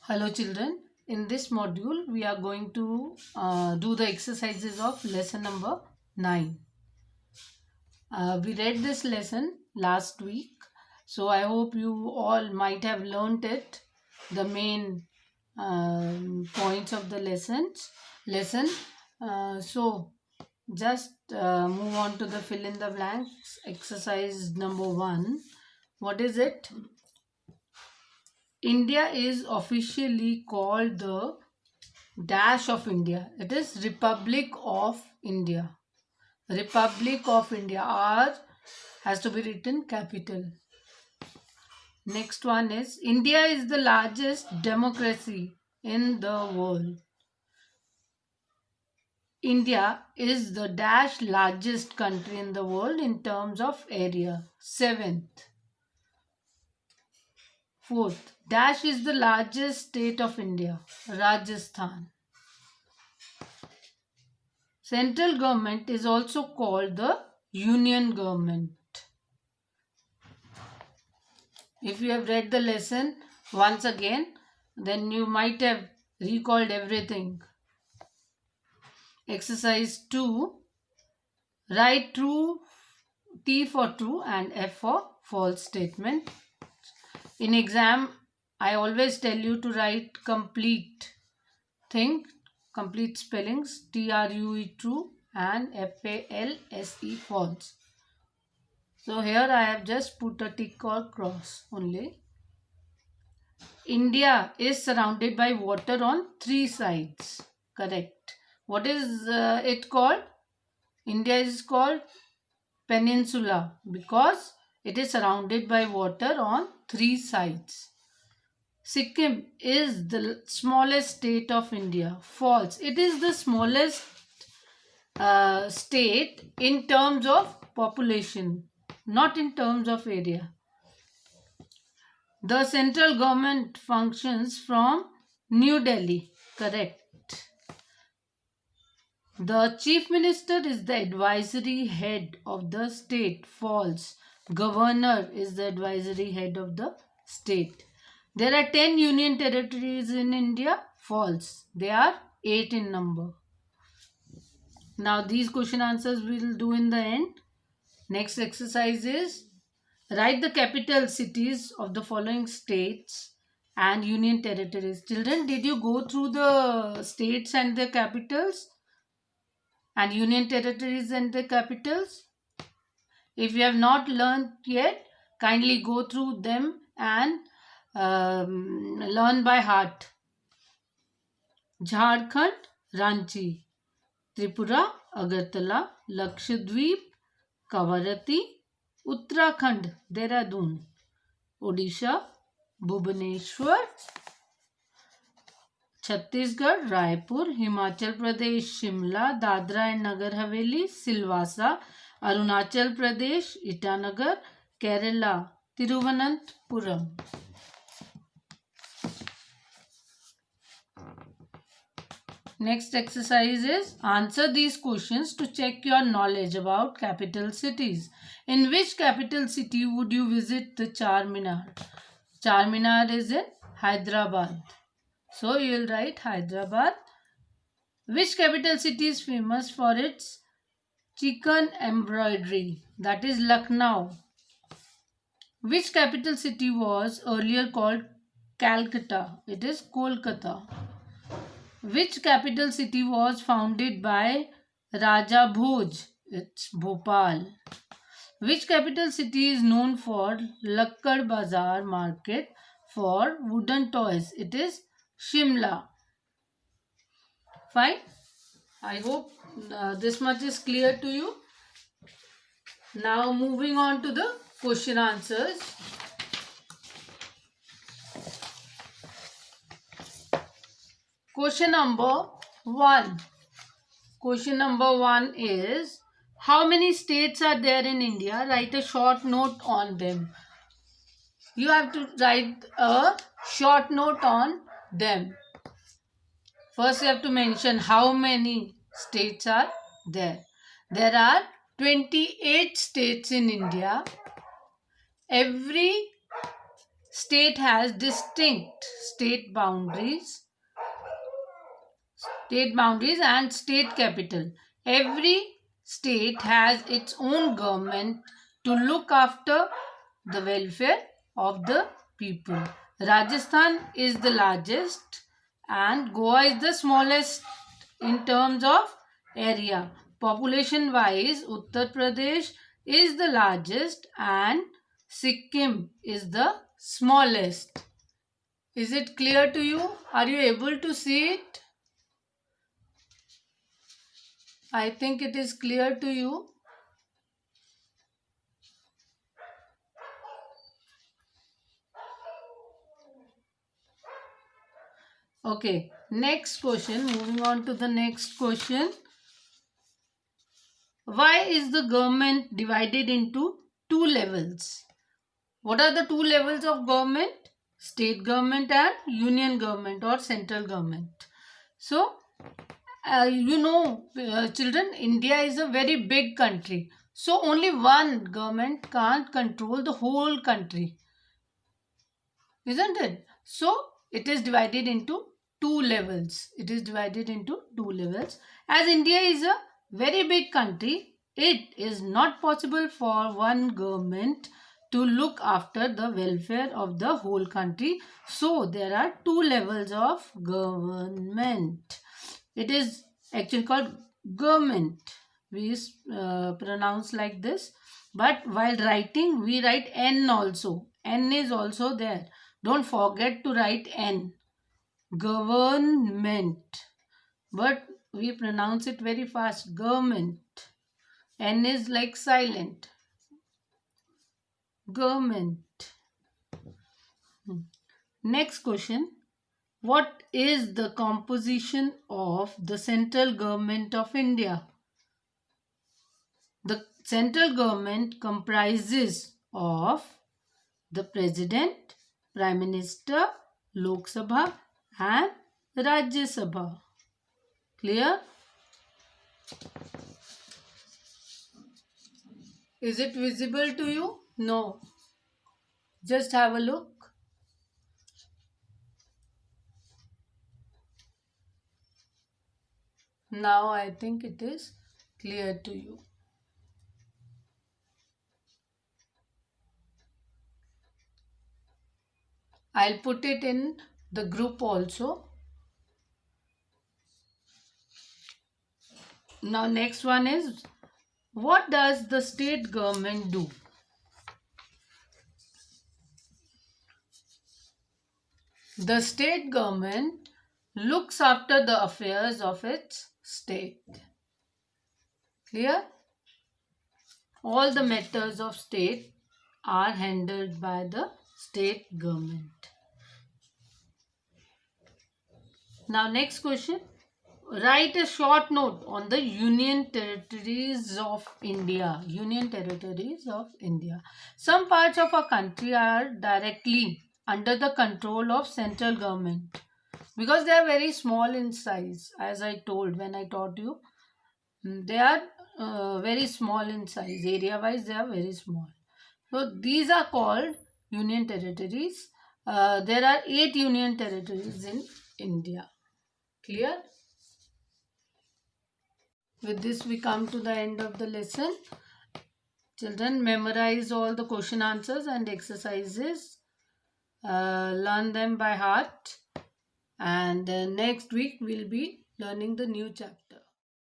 Hello children, in this module we are going to do the exercises of lesson number 9. We read this lesson last week, so I hope you all might have learnt it, the main points of the lesson. So just move on to the fill in the blanks exercise number 1. What is it? India is officially called the dash of India. It is Republic of India. Republic of India. R has to be written capital. Next one is India is the largest democracy in the world. India is the dash largest country in the world in terms of area. 7th. 4th. Dash is the largest state of India. Rajasthan. Central government is also called the union government. If you have read the lesson once again, then you might have recalled everything. Exercise 2. Write true, T for true and F for false statement. In exam, I always tell you to write complete thing, complete spellings, TRUE true and FALSE false. So here I have just put a tick or cross only. India is surrounded by water on 3 sides. Correct. What is it called? India is called peninsula because it is surrounded by water on 3 sides. Sikkim is the smallest state of India. False. It is the smallest state in terms of population, not in terms of area. The central government functions from New Delhi. Correct. The chief minister is the advisory head of the state. False. Governor is the advisory head of the state. There are 10 union territories in India. False. They are 8 in number. Now these question answers we will do in the end. Next exercise is write the capital cities of the following states and union territories. Children, did you go through the states and the capitals and union territories and the capitals? If you have not learned yet, kindly go through them and learn by heart. Jharkhand, Ranchi. Tripura, Agartala. Lakshadweep, Kavarati. Uttarakhand, Dehradun. Odisha, Bhubaneswar. Chhattisgarh, Raipur. Himachal Pradesh, Shimla. Dadra and Nagar Haveli, Silvassa. Arunachal Pradesh, Itanagar. Kerala, Tiruvananthapuram. Next exercise is answer these questions to check your knowledge about capital cities. In which capital city would you visit the Charminar? Charminar is in Hyderabad. So you will write Hyderabad. Which capital city is famous for its chicken embroidery? That is Lucknow. Which capital city was earlier called Calcutta? It is Kolkata. Which capital city was founded by Raja Bhoj? It's Bhopal. Which capital city is known for Lakkad Bazaar market for wooden toys? It is Shimla. Fine. I hope this much is clear to you. Now moving on to the question answers. Question number 1. Question number 1 is, how many states are there in India? Write a short note on them. You have to write a short note on them. First you have to mention how many states are there. There are 28 states in India. Every state has distinct state boundaries and state capital. Every state has its own government to look after the welfare of the people. Rajasthan is the largest and Goa is the smallest in terms of area. Population wise, Uttar Pradesh is the largest and Sikkim is the smallest. Is it clear to you? Are you able to see it? I think it is clear to you. Okay, next question. Moving on to the next question. Why is the government divided into two levels? What are the two levels of government? State government and union government or central government. So, children, India is a very big country. So, only one government can't control the whole country. Isn't it? So, it is divided into two levels. As India is a very big country, it is not possible for one government to look after the welfare of the whole country. So, there are two levels of government. It is actually called government. We pronounce like this. But while writing, we write N also. N is also there. Don't forget to write N. Government. But we pronounce it very fast. Government. N is like silent. Government. Next question. What is the composition of the central government of India? The central government comprises of the President, Prime Minister, Lok Sabha and Rajya Sabha. Clear? Is it visible to you? No. Just have a look. Now I think it is clear to you. I'll put it in the group also. Now next one is, what does the state government do? The state government looks after the affairs of its state. Clear? All the matters of state are handled by the state government. Now next question. Write a short note on the Union Territories of India. Union Territories of India. Some parts of our country are directly under the control of central government because they are very small in size. As I told when I taught you, they are very small in size. Area wise, they are very small. So these are called Union Territories. There are 8 Union Territories in India. Clear? With this we come to the end of the lesson. Children, memorize all the question answers and exercises. Learn them by heart. And next week we'll be learning the new chapter.